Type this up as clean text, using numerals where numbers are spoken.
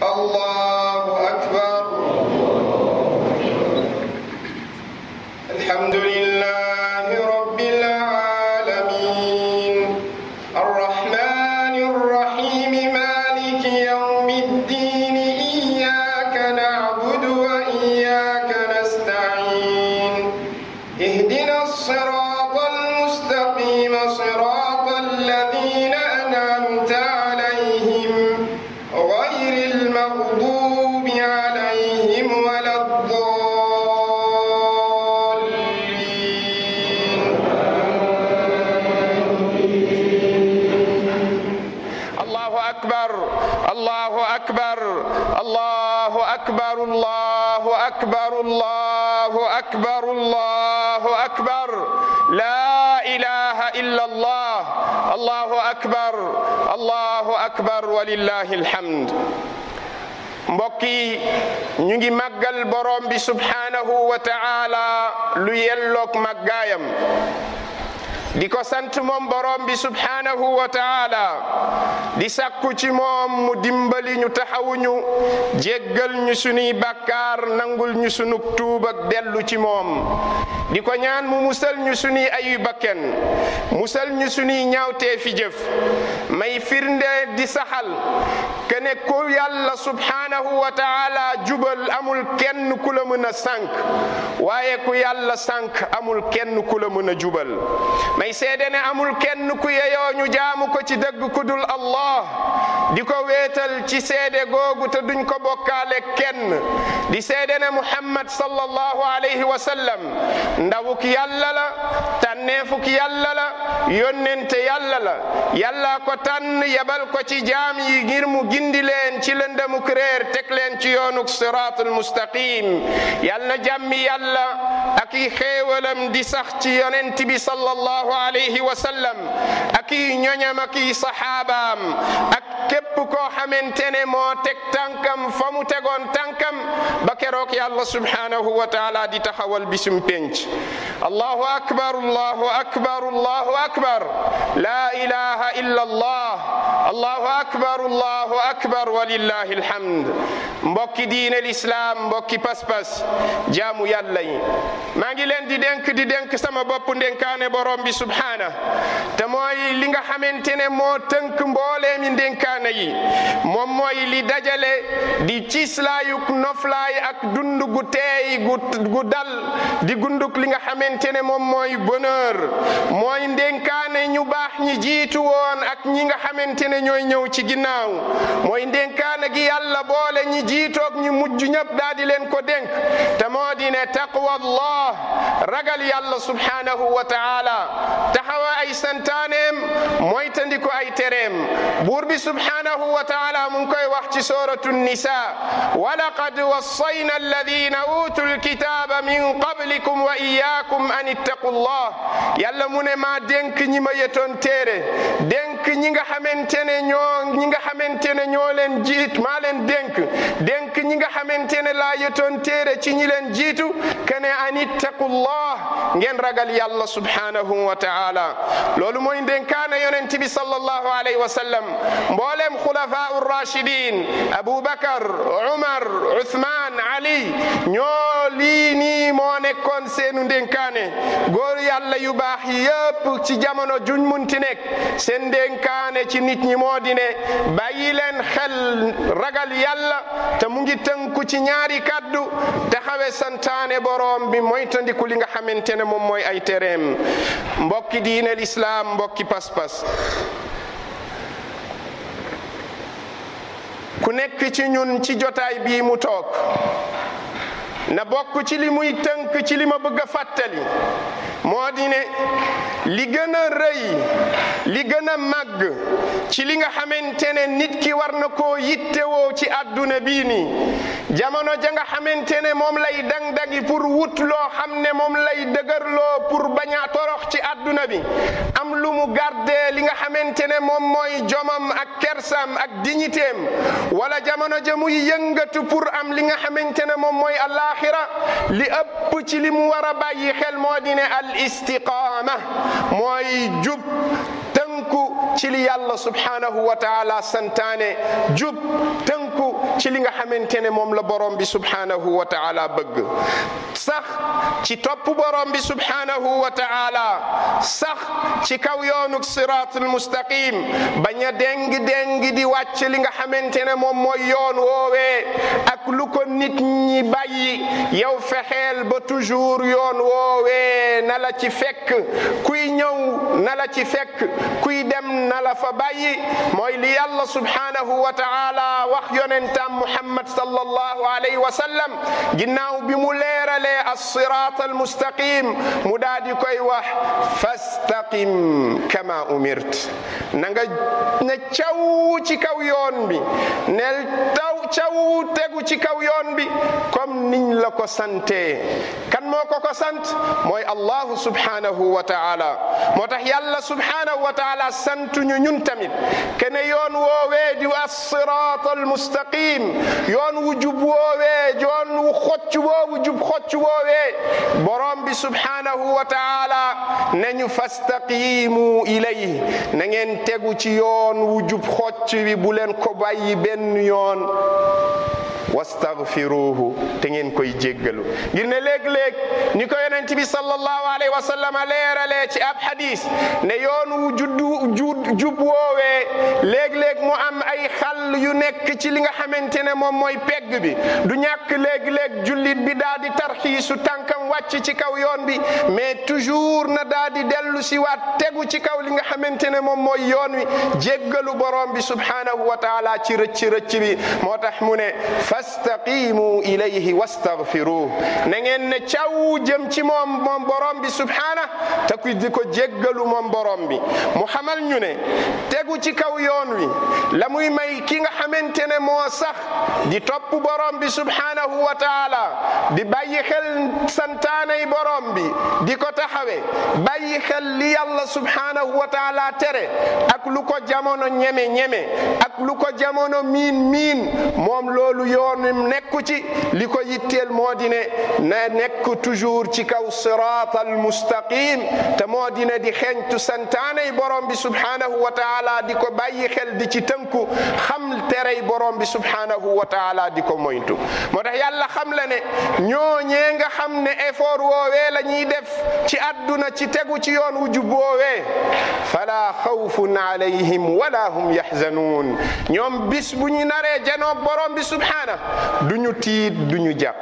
الله أكبر. الحمد لله رب العالمين الرحمن الرحيم مالك يوم الدين إياك نعبد وإياك نستعين اهدنا الصراط المستقيم صراط الذين أنعمت عليهم غير المغضوب عليهم ولا الضالين. الله أكبر الله أكبر الله أكبر الله أكبر الله أكبر الله أكبر لا إله إلا الله الله أكبر الله أكبر ولله الحمد. mbokk yi ñu ngi màggal borom bi subhanahu wa ta'ala lu yelloog màggaayam di ko sant moom borom bi subhanahu wa ta'ala di sakku ci moom mu dimbali ñu taxawuñu jéggal ñu sunuy bàkkaar nangul ñu sunu tuub ak dellu ci moom di ko ñaan mu musal ñu sunuy ayu bakken musal ñu sunuy ñaawtee fi jëf may firnde di saxal kene ko yàlla subhanahu wa ta'ala jubal amul kenn ku la mën a sànk waaye ku yàlla sànk amul kenn ku la mën a jubal may seede ne amul kenn ku yeyoo ñu jaamu ko ci dëgg ku dul Allah di ko wéetal ci seede googu te duñ ko bokkaale kenn di seede ne Muhammad sallallahu alayhi wa sallam ndawuk yàlla la tànneefuk yàlla la yónnente yàlla la yàlla ko tànn yebal ko ci jaam yi ngir mu gindi leen ci lëndamuk réer teg leen ci yoonuk siraatul mustaqim yal na jàmmi yàlla ak i xéewalam di sax ci yonent bi sallallahu alayhi wa sallam ak i ñoñam ak i saxaabaam ak képp koo xamante ne moo teg tànkam fa mu tegoon tànkam ba keroog yàlla subhanahu wa taala di taxawal bisum penc allahu akbar allahu akbar allahu akbar la ilaha illa allah allahu akbar allahu akbar walillahi alhamd. mbokki diine l'islam mbokki pas-pas jaamu yàlla yi maa ngi leen di dénk sama bopp ndénkaane borom bi subhana te mooy li nga xamante ne moo tënk mbooleemi ndénkaane yi moom mooy li dajale di cislaayuk noflaay ak dund gu teey gu dal di gunduk li nga xamante ne moom mooy bonheur mooy ndénkaane ñu baax ñi jiitu woon ak ñi nga xamante ne ñooy ñëw ci ginnaaw mooy ndénkaane gi yàlla boole ñi jiitoog ñi mujj ñëpp daa di leen ko dénk te moo di ne taqwa allah ragal yàlla subhanahu wa taala taxawa ay santaaneem mooy tandiko ay tereem buur bi subhanahu wa taala mu ngi koy wax ci suratu nisa wa laqad wassayna alladina utul kitaba min qablikum wa iyyakum an ittaqu allah yàlla mu ne maa dénk ñi ma yetoon téere dénk ñi nga xamante ne ñoo leen jiit maa leen dénk ñi nga xamante ne laa yetoon téere ci ñi leen jiitu kene an ittaqullah ngeen ragal yàlla subhanahu wa taala loolu mooy dénkaane yonent bi sallallahu alayhi wa sallam mboolem xulafaa rashidin Abubakar Umar Uthman Ali ñoo lii nii moo nekkoon seenu dénkaane góor yàlla yu baax yépp ci jamono juñ munti nekk seen dénkaane ci nit ñi moo di ne bàyyi leen xel ragal yàlla te mu ngi tënku ci ñaari kaddu taxawe santaane boroom bi moytandiku li nga xamante ne moom mooy ay tereem mbokki diine l'islam mbokki pas-pas ku nekk ci ñun ci jotaay bii mu toog na bokk ci li muy tënk ci li ma bëgg a fàttali moo di ne li gën a rëy li gën a màgg ci li nga xamante ne nit ki war na koo yittewoo ci àdduna bii nii jamono ja nga xamante ne moom lay dang-dangi pour wut loo xam ne moom lay dëgërloo pour bañ a torox ci àdduna bi am lu mu gardé li nga xamante ne moom mooy jomam ak kersam ak dignitéem wala jamono ja muy yëngatu pour am li nga xamante ne moom mooy alaxira li ëpp ci li mu war a bàyyi xel moo di ne al istiqaama mooy jub tënku ci li yàlla subhanahu wa taala santaane jub tënku ci li nga xamante ne moom la borom bi subhanahu wa taala bëgg sax ci topp borom bi subhanahu wa taala sax ci kaw yoonu siratul mustaqim bañ a déngi di wàcc li nga xamante ne moom mooy yoon woowee ak lu ko nit ñi bàyyi yow fexeel ba toujours yoon woowee na la ci fekk kuy ñëw na la ci fekk kuy dem na la fa bàyyi mooy li yàlla subhanahu wa taala wax yonentam muhammad sallallahu alayhi wa sallam ginnaaw bi mu leeralee as-sirat al-mustaqim mu daa di koy wax fastaqim kama umirt na nga ne caw ci kaw yoon bi nel taw caw tegu ci kaw yoon bi comme niñ la ko sante kan moo ko sant mooy allahu subhanahu wa taala moo tax yàlla subhanahu wa taala santuñu ñun tamit kene yoon woowee di as-sirat al-mustaqim yoon wu jub woowee yoon wu xocc woowu jub xocc woowee borom bi subhanahu wa taala nañu fastaqimu ilayhi na ngeen tegu ci yoon wu jub xocc bi bu leen ko bàyyi benn yoon wastaghfiruhu te ngeen koy jéggalu ngir ne léeg-léeg ni ko yonent bi sallallahu alayhi wa sallam leeralee ci ab hadis ne yoon wu jub woowee léeg-léeg mu am ay xàll yu nekk ci li nga xamante ne moom mooy pegg bi du ñàkk léeg-léeg jullit bi daa di tarxiisu tànkam wàcc ci kaw yoon bi mais toujours na daa di dellu si waat tegu ci kaw li nga xamante ne moom mooy yoon wi jéggalu borom bi subhanahu wa taala ci rëcc bi moo tax mu ne fastaqimu ilayhi wastaghfiruh na ngeen ne caw jëm ci moom borom bi subhanahu te ku di ko jéggalu moom borom bi mu xamal ñu ne tegu ci kaw yoon wi la muy may ki nga xamante ne moo sax di topp borom bi subhanahu wa taala di bàyyi xel santaanay borom bi di ko taxawe bàyyi xel li yàlla subhanahu wa taala tere ak lu ko jamono ñeme ak lu ko jamono miin moom loolu yoonum nekku ci li ko yitteel moo di ne na nekk toujours ci kaw sirat al mustaqim te moo di ne di xeeñtu santaanay borom bi subhanahu wa taala di ko bàyyi xel di ci tënku xam terey borom bi subhanahu wa taala di ko moytu moo tax yàlla xam la ne ñooñee nga xam ne effort woowee la ñuy def ci àdduna ci tegu ci yoon wu jub woowee fala xawfun alayhim wala hum yaxzanuun ñoom bis bu ñu naree janoog borom bi subhana duñu tiit duñu jàq.